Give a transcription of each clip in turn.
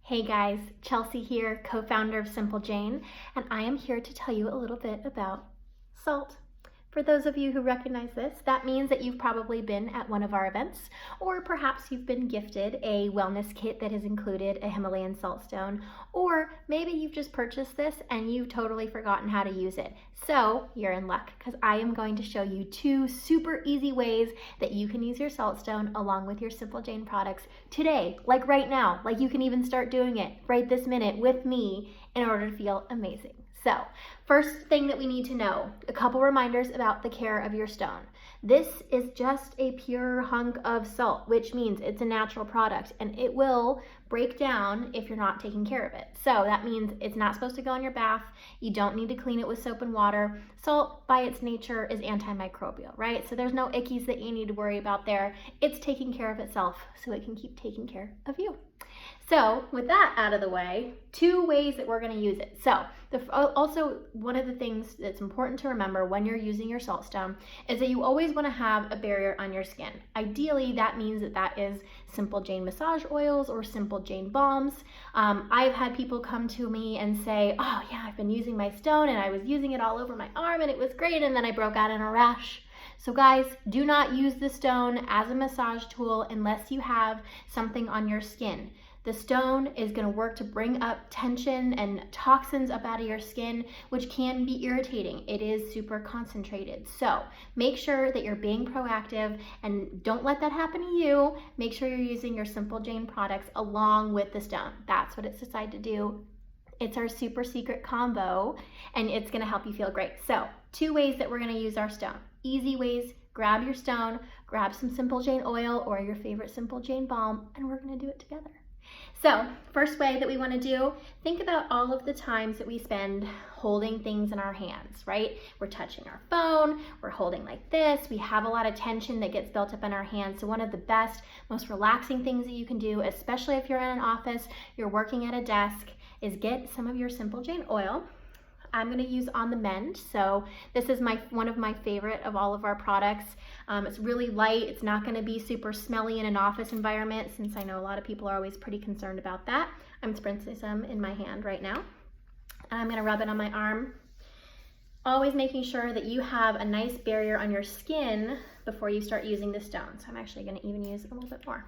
Hey guys, Chelsea here, co-founder of Simple Jane, and I am here to tell you a little bit about salt. For those of you who recognize this, that means that you've probably been at one of our events, or perhaps you've been gifted a wellness kit that has included a Himalayan Salt Stone, or maybe you've just purchased this and you've totally forgotten how to use it. So you're in luck, because I am going to show you 2 super easy ways that you can use your Salt Stone along with your Simple Jane products today, like right now, like you can even start doing it right this minute with me in order to feel amazing. So, first thing that we need to know, a couple reminders about the care of your stone. This is just a pure hunk of salt, which means it's a natural product and it will break down if you're not taking care of it. So that means it's not supposed to go in your bath. You don't need to clean it with soap and water. Salt by its nature is antimicrobial, right? So there's no ickies that you need to worry about there. It's taking care of itself so it can keep taking care of you. So with that out of the way, 2 ways that we're going to use it. So also one of the things that's important to remember when you're using your salt stone is that you always want to have a barrier on your skin. Ideally, that means that is Simple Jane massage oils or Simple Jane balms. I've had people come to me and say, oh yeah, I've been using my stone and I was using it all over my arm and it was great, and then I broke out in a rash. So guys, do not use the stone as a massage tool unless you have something on your skin. The stone is going to work to bring up tension and toxins up out of your skin, which can be irritating. It is super concentrated. So make sure that you're being proactive and don't let that happen to you. Make sure you're using your Simple Jane products along with the stone. That's what it's designed to do. It's our super secret combo and it's going to help you feel great. So 2 ways that we're going to use our stone. Easy ways: grab your stone, grab some Simple Jane oil or your favorite Simple Jane balm, and we're going to do it together. So first way that we want to do, think about all of the times that we spend holding things in our hands, right? We're touching our phone, we're holding like this, we have a lot of tension that gets built up in our hands. So one of the best, most relaxing things that you can do, especially if you're in an office, you're working at a desk, is get some of your Simple Jane oil. I'm going to use On the Mend. So this is one of my favorite of all of our products. It's really light. It's not going to be super smelly in an office environment, since I know a lot of people are always pretty concerned about that. I'm spritzing some in my hand right now. And I'm going to rub it on my arm. Always making sure that you have a nice barrier on your skin before you start using the stone. So I'm actually going to even use it a little bit more.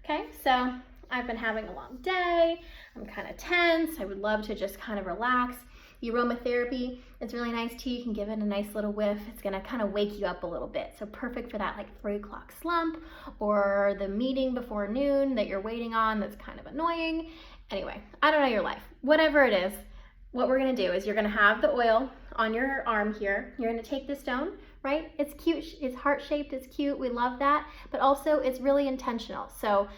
Okay, so I've been having a long day. I'm kind of tense. I would love to just kind of relax. The aromatherapy, it's really nice too. You can give it a nice little whiff. It's gonna kind of wake you up a little bit. So perfect for that like 3 o'clock slump or the meeting before noon that you're waiting on that's kind of annoying. Anyway, I don't know your life. Whatever it is, what we're gonna do is you're gonna have the oil on your arm here. You're gonna take the stone, right? It's cute, it's heart-shaped, it's cute, we love that, but also it's really intentional. So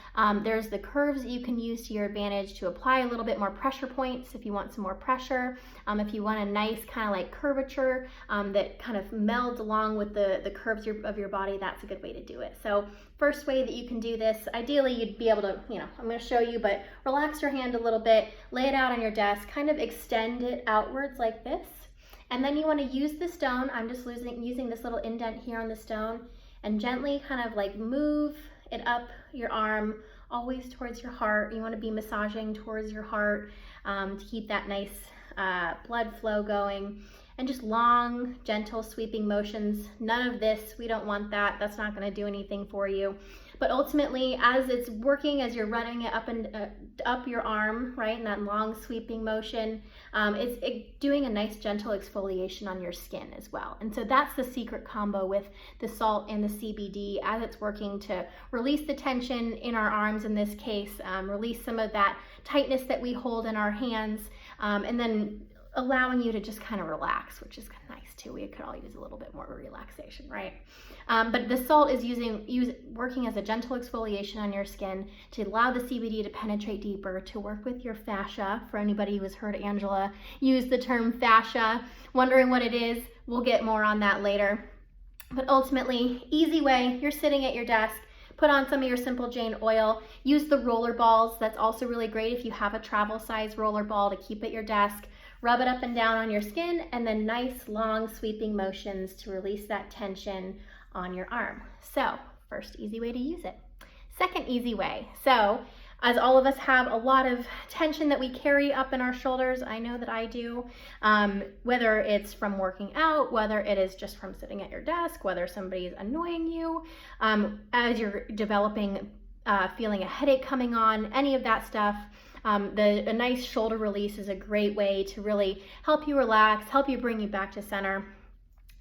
there's the curves that you can use to your advantage to apply a little bit more pressure points if you want some more pressure. If you want a nice kind of like curvature that kind of melds along with the curves of your body, that's a good way to do it. So first way that you can do this, ideally you'd be able to, I'm gonna show you, but relax your hand a little bit, lay it out on your desk, kind of extend it outwards like this. And then you want to use the stone. I'm just using this little indent here on the stone and gently kind of like move it up your arm, always towards your heart. You want to be massaging towards your heart to keep that nice blood flow going. And just long, gentle, sweeping motions. None of this, we don't want that. That's not going to do anything for you. But ultimately, as it's working, as you're running it up and up your arm, right, in that long sweeping motion, it's doing a nice gentle exfoliation on your skin as well. And so that's the secret combo with the salt and the CBD, as it's working to release the tension in our arms in this case, release some of that tightness that we hold in our hands, and then allowing you to just kind of relax, which is nice too. We could all use a little bit more relaxation, right? But the salt is working as a gentle exfoliation on your skin to allow the CBD to penetrate deeper, to work with your fascia. For anybody who has heard Angela use the term fascia, wondering what it is, we'll get more on that later. But ultimately, easy way, you're sitting at your desk, put on some of your Simple Jane oil, use the roller balls. That's also really great if you have a travel size roller ball to keep at your desk. Rub it up and down on your skin, and then nice long sweeping motions to release that tension on your arm. So first easy way to use it. Second easy way. So As all of us have a lot of tension that we carry up in our shoulders, I know that I do, whether it's from working out, whether it is just from sitting at your desk, whether somebody's annoying you, as you're developing, feeling a headache coming on, any of that stuff. A nice shoulder release is a great way to really help you relax, help you bring you back to center.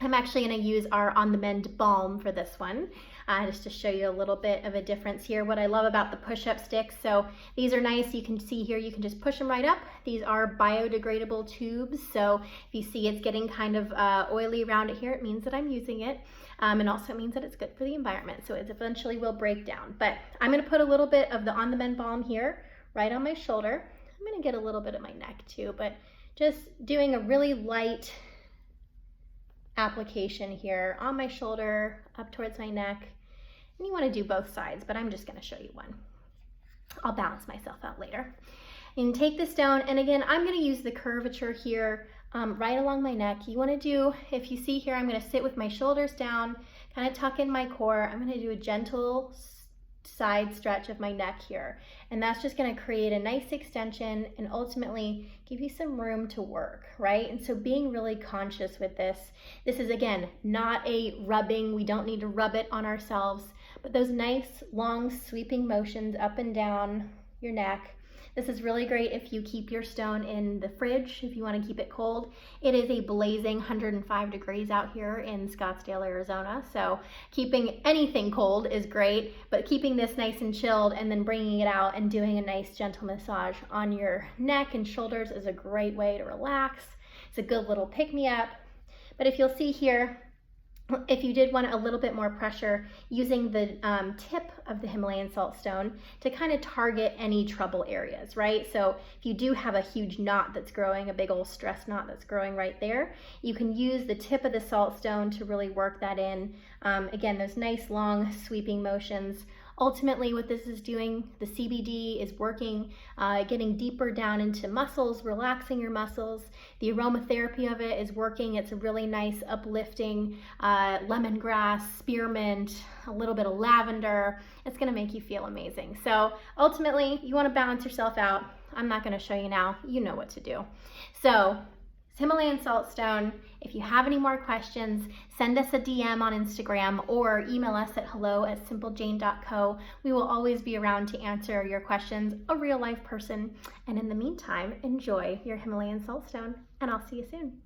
I'm actually going to use our On the Mend balm for this one, just to show you a little bit of a difference here. What I love about the push-up sticks, so these are nice. You can see here, you can just push them right up. These are biodegradable tubes, so if you see it's getting kind of oily around it here, it means that I'm using it, and also means that it's good for the environment, so it eventually will break down. But I'm going to put a little bit of the On the Mend balm here, right on my shoulder. I'm going to get a little bit of my neck too, but just doing a really light application here on my shoulder up towards my neck. And you want to do both sides, but I'm just going to show you one. I'll balance myself out later. And take the stone, and again, I'm going to use the curvature here right along my neck. You want to do, if you see here, I'm going to sit with my shoulders down, kind of tuck in my core. I'm going to do a gentle side stretch of my neck here, and that's just going to create a nice extension and ultimately give you some room to work, right? And so being really conscious with this is again not a rubbing, we don't need to rub it on ourselves, but those nice long sweeping motions up and down your neck. This is really great if you keep your stone in the fridge, if you want to keep it cold. It is a blazing 105 degrees out here in Scottsdale, Arizona, so keeping anything cold is great, but keeping this nice and chilled and then bringing it out and doing a nice gentle massage on your neck and shoulders is a great way to relax. It's a good little pick-me-up. But if you'll see here, if you did want a little bit more pressure, using the tip of the Himalayan Salt Stone to kind of target any trouble areas, right? So if you do have a huge knot that's growing, a big old stress knot that's growing right there, you can use the tip of the salt stone to really work that in. Again, those nice long sweeping motions. Ultimately, what this is doing, the CBD is working, getting deeper down into muscles, relaxing your muscles. The aromatherapy of it is working. It's a really nice uplifting lemongrass, spearmint, a little bit of lavender. It's going to make you feel amazing. So ultimately, you want to balance yourself out. I'm not going to show you now. You know what to do. So Himalayan Salt Stone. If you have any more questions, send us a DM on Instagram or email us at hello@simplejane.co. We will always be around to answer your questions, a real life person. And in the meantime, enjoy your Himalayan Salt Stone, and I'll see you soon.